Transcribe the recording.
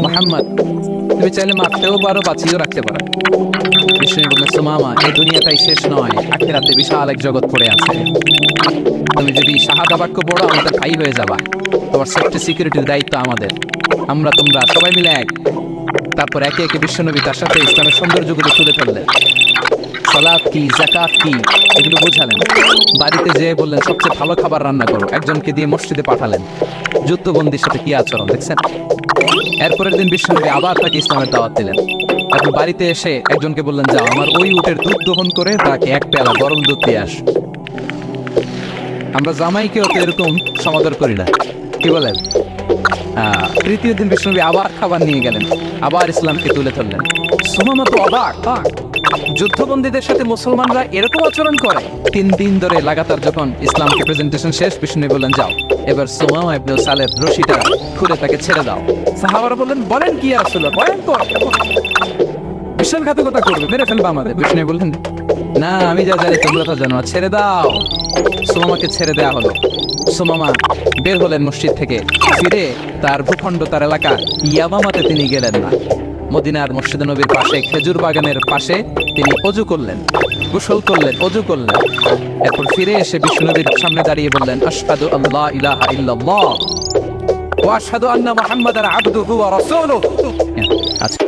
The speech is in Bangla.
মুহাম্মদ, তুমি চাইলে মারতেও পারো, বাঁচিয়েও রাখতে পারো। বিষ্ণু বললেন, সুমামা, এই দুনিয়াটাই শেষ নয়, আখিরাতে বিশাল এক জগৎ পড়ে আছে। তুমি যদি শাহাদা বাক্য পড়ো আমাদের ভাই হয়ে যাবা। তোমার সেফটি সিকিউরিটির দায়িত্ব আমাদের। আমরা তোমরা সবাই মিলে এক। তারপর একে একে বিশ্বনবী তার সাথে ইসলামের সৌন্দর্যগুলো তুলে ফেললেন। সালাত কি, যাকাত কি, এগুলো বোঝালেন। বাড়িতে যেয়ে বললেন সবচেয়ে ভালো খাবার রান্না করো। একজনকে দিয়ে মসজিদে পাঠালেন। যুদ্ধবন্দির সাথে কি আচরণ দেখছেন। এরপরের দিন বিশ্বনবী আবার তাকে ইসলামের দাওয়াত দিলেন। তারপর বাড়িতে এসে একজনকে বললেন, যাও আমার ওই উটের দুধ দহন করে তাকে এক পেয়ালা গরম দুধ দিয়ে আস। আমরা জামাইকেও তো এরকম সমাদর করি না, কি বলেন? তৃতীয় দিন বিষ্ণুনবী আবার খাবার নিয়ে গেলেন, আবার ইসলামকে তুলে ধরলেন। সুমামা তো অবাক, যুদ্ধবন্দীদের সাথে মুসলমানরা এরকম আচরণ করে। 3 দিন ধরে লাগাতার যখন ইসলামকে প্রেজেন্টেশন শেষ, বিষ্ণুনবী বললেন, যাও এবার সুমামা ইবনে সালের রশিটা খুলে তাকে ছেড়ে দাও। সাহাবারা বললেন, বলেন কি ইয়া রাসূলুল্লাহ, ভয়ঙ্কর, বিশ্বাসঘাতকতা করবে, মেরে ফেলবে আমাদের। বিষ্ণু বললেন, না, আমি যা জানি তোমরা তা জানো না, ছেড়ে দাও। সুমামাকে ছেড়ে দেওয়া হলো। সুমামা বের হলেন মসজিদ থেকে। ফিরে তার ভূখণ্ড, তার এলাকা ইয়ামামাতে তিনি গেলেন না। মদিনার মসজিদে নবীর পাশে খেজুর বাগানের পাশে তিনি অজু করলেন, গোসল করলেন, অজু করলেন। এরপর ফিরে এসে বিষ্ণুনবীর সামনে দাঁড়িয়ে বললেন, আশহাদু আল্লা ইলাহা ইল্লাল্লাহ ওয়া আশহাদু আন্না মুহাম্মাদান আবদুহু ওয়া রাসূলুহু। আচ্ছা।